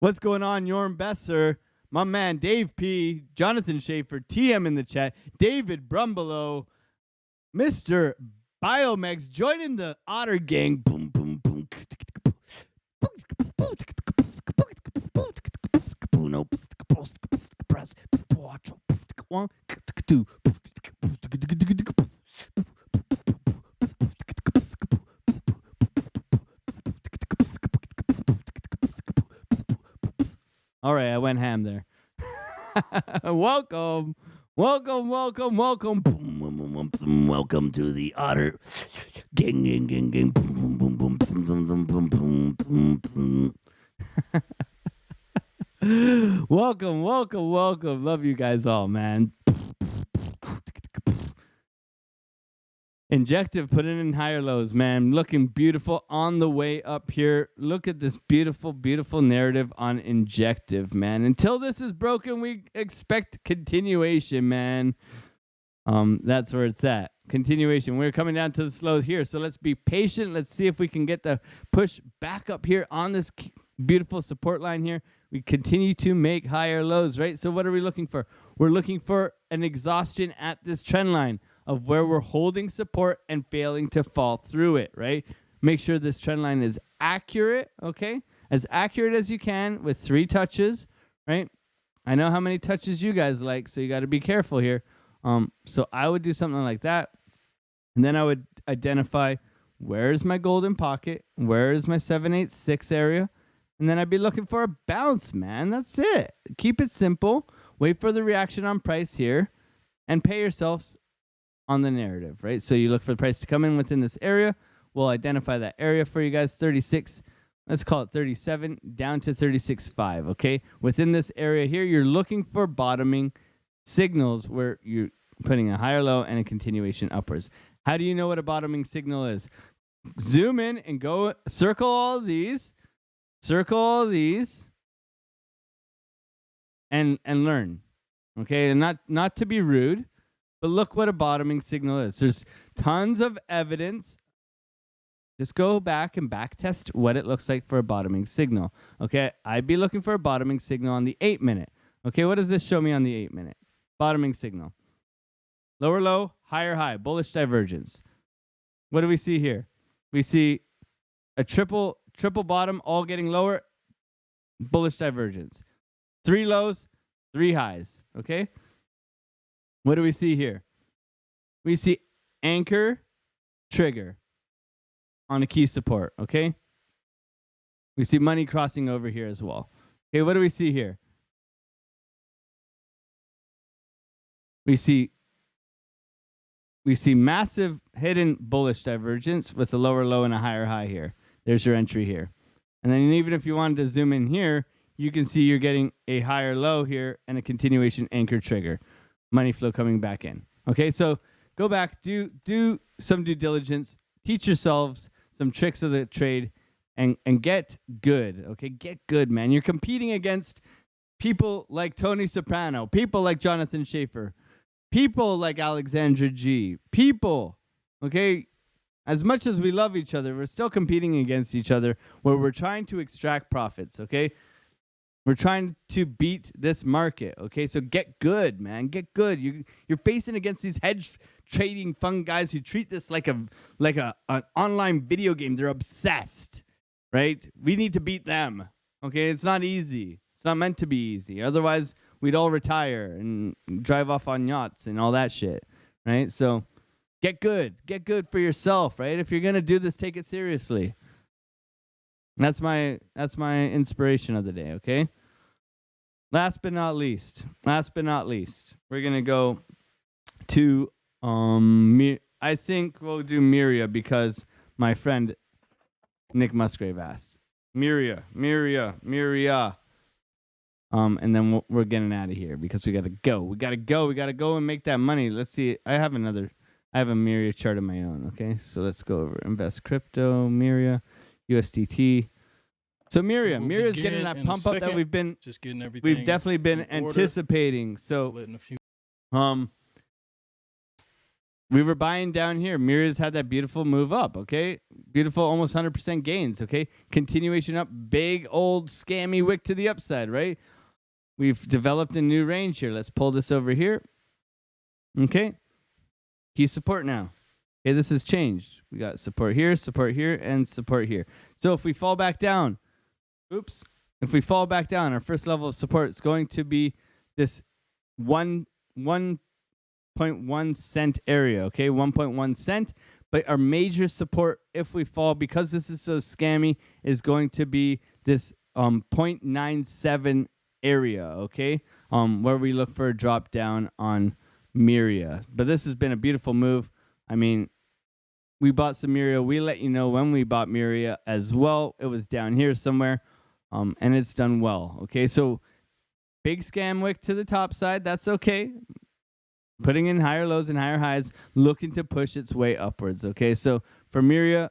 What's going on, Yorm Besser? My man, Dave P., Jonathan Schaefer, TM in the chat, David Brumbelow, Mr. Biomex joining the Otter Gang. Boom, boom, boom. All right, I went ham there. Welcome to the Otter Gang. Welcome. Love you guys all, man. Injective, put it in higher lows, man. Looking beautiful on the way up here. Look at this beautiful, beautiful narrative on Injective, man. Until this is broken, we expect continuation, man. That's where it's at. Continuation. We're coming down to the slows here, so let's be patient. Let's see if we can get the push back up here on this beautiful support line here. We continue to make higher lows, right? So what are we looking for? We're looking for an exhaustion at this trend line of where we're holding support and failing to fall through it, right? Make sure this trend line is accurate, okay? As accurate as you can with 3 touches, right? I know how many touches you guys like, so you got to be careful here. So I would do something like that. And then I would identify where's my golden pocket, where's my 786 area, and then I'd be looking for a bounce, man. That's it. Keep it simple. Wait for the reaction on price here and pay yourselves on the narrative, right? So you look for the price to come in within this area. We'll identify that area for you guys, 36. Let's call it 37 down to 36.5, okay? Within this area here, you're looking for bottoming signals where you're putting a higher low and a continuation upwards. How do you know what a bottoming signal is? Zoom in and go circle all these, and learn, okay? And not to be rude, but look what a bottoming signal is. There's tons of evidence. Just go back and back test what it looks like for a bottoming signal. Okay, I'd be looking for a bottoming signal on the 8-minute. Okay, what does this show me on the 8-minute? Bottoming signal. Lower low, higher high, bullish divergence. What do we see here? We see a triple bottom all getting lower, bullish divergence. 3 lows, 3 highs. Okay, what do we see here? We see anchor, trigger on a key support, okay? We see money crossing over here as well. Okay, what do we see here? We see massive hidden bullish divergence with a lower low and a higher high here. There's your entry here. And then even if you wanted to zoom in here, you can see you're getting a higher low here and a continuation anchor trigger. Money flow coming back in. Okay, so go back, do some due diligence, teach yourselves some tricks of the trade, and get good. Okay, get good, man. You're competing against people like Tony Soprano, people like Jonathan Schaefer, people like Alexandra G, people, okay? As much as we love each other, we're still competing against each other where we're trying to extract profits, okay? We're trying to beat this market, okay? So get good, man. Get good. You're facing against these hedge trading fund guys who treat this like an online video game. They're obsessed, right? We need to beat them, okay? It's not easy. It's not meant to be easy. Otherwise, we'd all retire and drive off on yachts and all that shit, right? So get good. Get good for yourself, right? If you're going to do this, take it seriously. That's my inspiration of the day, okay? Last but not least, we're going to go to I think we'll do Miria because my friend Nick Musgrave asked. Miria. And then we're getting out of here because we got to go. We got to go and make that money. Let's see. I have a Miria chart of my own, okay? So let's go over invest crypto, Miria, USDT. So Miria's getting that pump up that we've been just getting everything. We've definitely been anticipating. So we were buying down here. Miria's had that beautiful move up, okay? Beautiful almost 100% gains, okay? Continuation up, big old scammy wick to the upside, right? We've developed a new range here. Let's pull this over here. Okay? Key support now. Okay, this has changed. We got support here, and support here. So if we fall back down, if we fall back down, our first level of support is going to be this 1.1 cent area, okay? 1.1 cent. But our major support, if we fall, because this is so scammy, is going to be this 0.97 area, okay? Where we look for a drop down on Miria. But this has been a beautiful move. I mean, we bought some Miria. We let you know when we bought Miria as well. It was down here somewhere, and it's done well. Okay, so big scam wick to the top side. That's okay. Putting in higher lows and higher highs, looking to push its way upwards. Okay, so for Miria,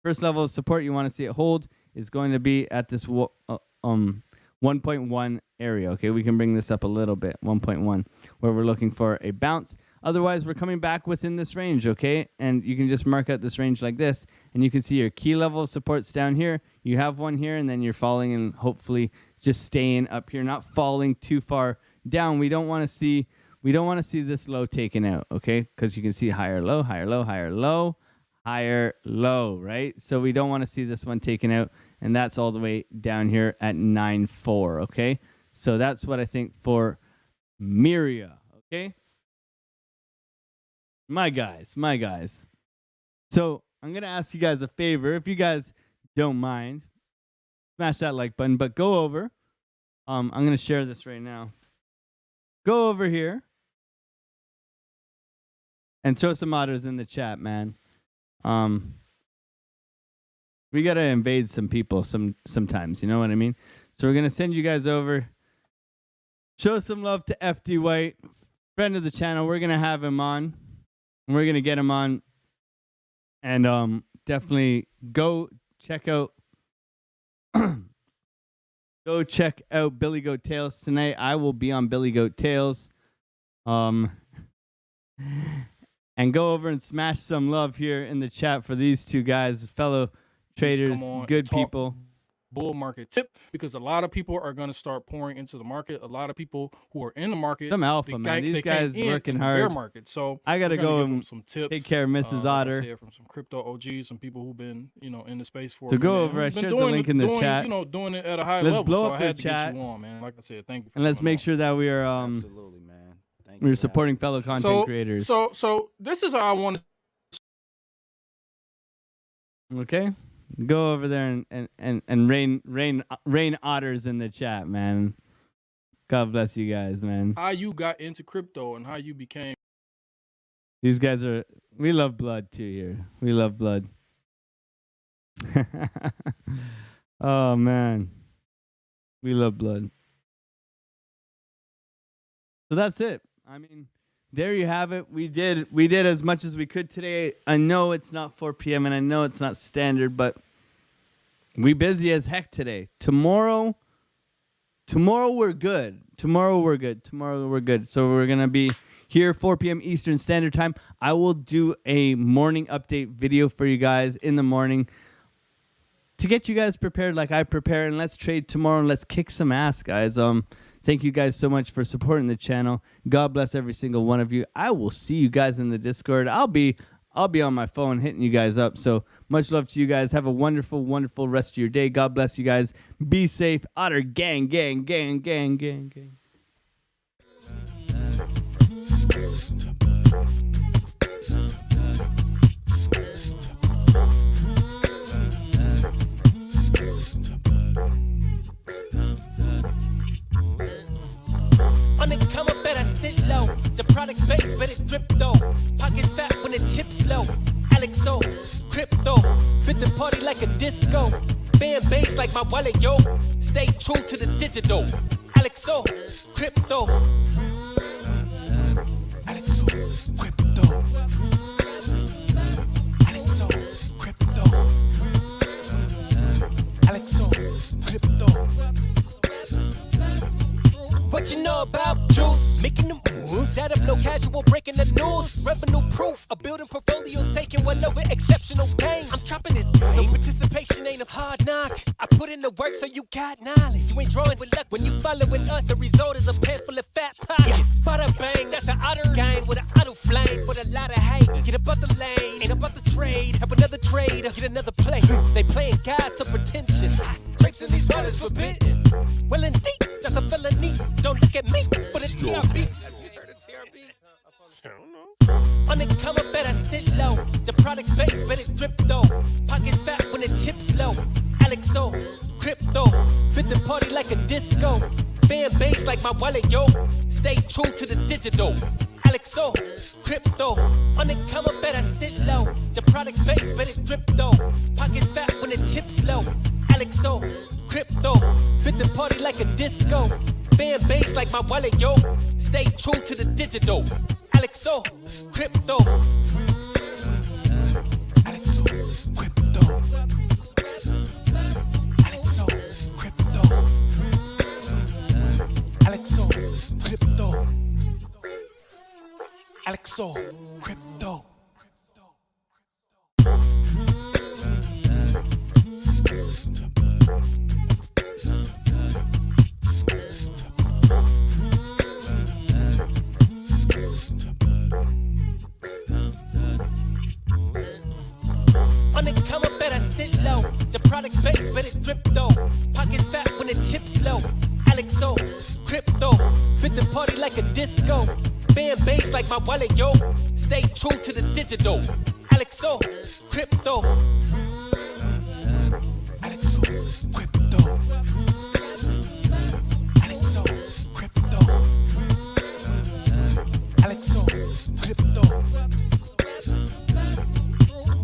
first level of support you want to see it hold is going to be at this 1.1 area. Okay, we can bring this up a little bit, 1.1, where we're looking for a bounce. Otherwise, we're coming back within this range, okay? And you can just mark out this range like this, and you can see your key level of support's down here. You have one here, and then you're falling and hopefully just staying up here, not falling too far down. We don't want to see this low taken out, okay? Because you can see higher low, higher low, higher low, higher low, right? So we don't want to see this one taken out, and that's all the way down here at 9.4, okay? So that's what I think for Miria, okay? My guys. So I'm going to ask you guys a favor. If you guys don't mind, smash that like button, but go over. I'm going to share this right now. Go over here and throw some otters in the chat, man. We got to invade some people sometimes, you know what I mean? So we're going to send you guys over. Show some love to FD White, friend of the channel. We're going to have him on. And we're going to get him on. And definitely go check out Billy Goat Tales tonight. I will be on Billy Goat Tales. And go over and smash some love here in the chat for these two guys, fellow traders, good people. Bull market tip, because a lot of people are going to start pouring into the market. A lot of people who are in the market, some alpha, man. These guys working hard. Bear market. So I gotta go and some tips. Take care of Mrs. Otter. From some crypto OGs, some people who've been, in the space for. So go over. I shared the link in the chat. Doing it at a high level. Let's blow up their I had to chat. get you on, man. Like I said, thank you. And let's make sure that we are absolutely, man. Thank we're supporting fellow content creators. So this is how I want to. Okay. Go over there and rain otters in the chat, man. God bless you guys, man. How you got into crypto and how you became. These guys we love blood too here. We love blood. Oh man. We love blood. So that's it. I mean, there you have it. We did as much as we could today. I know it's not 4 p.m. and I know it's not standard, but we busy as heck today. Tomorrow we're good. Tomorrow we're good. So we're going to be here 4 p.m. Eastern Standard Time. I will do a morning update video for you guys in the morning to get you guys prepared like I prepare, and let's trade tomorrow and let's kick some ass, guys. Thank you guys so much for supporting the channel. God bless every single one of you. I will see you guys in the Discord. I'll be on my phone hitting you guys up. So much love to you guys. Have a wonderful, wonderful rest of your day. God bless you guys. Be safe. Otter gang, gang, gang, gang, gang, gang. On the come up, better sit low. The product base, but it drip though. Pocket fat when the chips low. Alexo, crypto, fit the party like a disco. Band bass like my wallet, yo. Stay true to the digital. Alexo, crypto. Alexo, crypto. Alexo, crypto. Alexo, crypto. What you know about juice? Making the moves. That of low casual, breaking the news. Revenue proof. A building portfolios taking well over exceptional gain. I'm trapping this game. So participation ain't a hard knock. I put in the work so you got knowledge. You ain't drawing with luck when you following us. The result is a pants full of fat pockets. Bada bang, that's an otter gang with an auto flame. With a lot of hate. Get about the lane, ain't about the trade. Have another trade, get another play. They playing God so pretentious. Grapes in these waters forbidden. Well indeed, that's a felony. Don't look at me for the TRB. Have you heard of TRB? I don't know. On the come up, better sit low. The product base, but it drip though. Pocket fat when the chips low. Alexo, crypto, fit the party like a disco. Band bass like my wallet, yo. Stay true to the digital. Alexo, crypto, on the come up, better sit low. The product base, but it drip though. Pocket fat when the chips low. Alexo, crypto, fit the party like a disco. Band bass like my wallet, yo. Stay true to the digital. Alexo, crypto. Alexo, crypto. Alexo, crypto. Alexo, crypto. Alexo, crypto. On the come up, better sit low. The product base, but it drip though. Pocket fat when the chips low. Alex O, crypto, fit the party like a disco. Fan base like my wallet, yo. Stay true to the digital. Alex O, crypto. Alex O, crypto. Alex O, crypto. Alex O, crypto.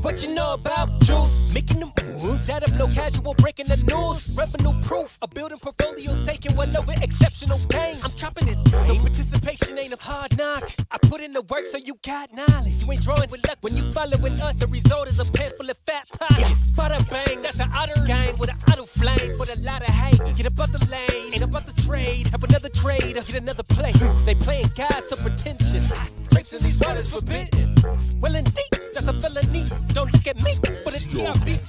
What you know about juice? Making them moves that of no casual, breaking the news. Revenue proof, a building portfolios taking well over exceptional pain. I'm chopping this, so participation ain't a hard knock. I put in the work so you got knowledge. You ain't drawing with luck when you following us. The result is a pen full of fat pockets. Bada bang, that's an outer game with an auto flame. But a lot of hate, get above the lane, ain't about the trade. Have another trader, get another play. They playing God so pretentious. Drapes in these waters forbidden. Well indeed, that's a felony. Don't look at me, but it's TRB.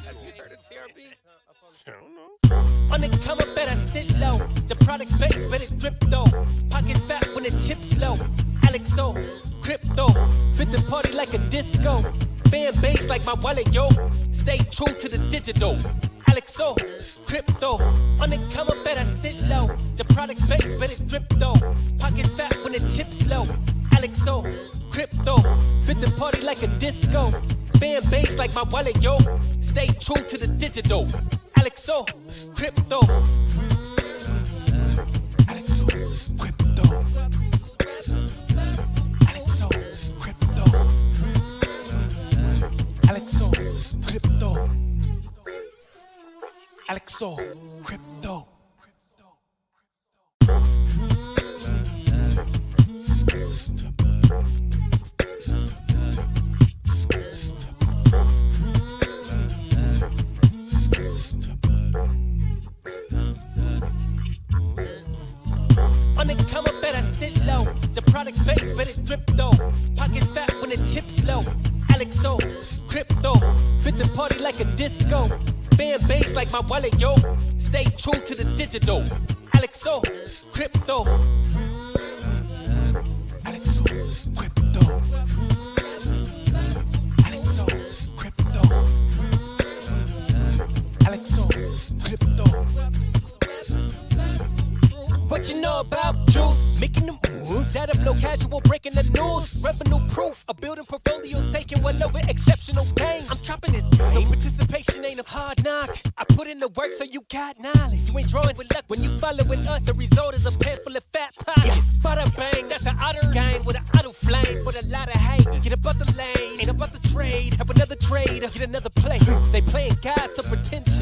On the come up, better sit low. The product base, but it drip though. Pocket fat when the chips low. Alex O, crypto, fit the party like a disco. Fan base like my wallet, yo. Stay true to the digital. Alex O, crypto. On the come up, better sit low. The product base, but it drip though. Pocket fat when the chips low. Alex O, crypto, fit the party like a disco. Fan base like my wallet, yo. Stay true to the digital. Alex O, crypto. Alex O, crypto. Alex O, crypto. Alex O, crypto. Alex O, crypto. On the come up, better sit low. The product base, but it drip though. Pocket fat when the chips low. Alex O, crypto, fit the party like a disco. Fan base like my wallet, yo. Stay true to the digital. Alex O, crypto. Alex O, crypto. Alex O, crypto. Alex O, crypto. What you know about juice? Making them moves that of no casual, breaking the news. Revenue proof, a building portfolios taking well over exceptional pain. I'm chopping this, so participation ain't a hard knock. I put in the work so you got knowledge. You ain't drawing with luck when you following us. The result is a pen full of fat pockets. Bada bang, that's an outer game with an auto flame. But a lot of hate, get above the lane, ain't about the trade. Have another trader, get another play. They playing God so pretentious.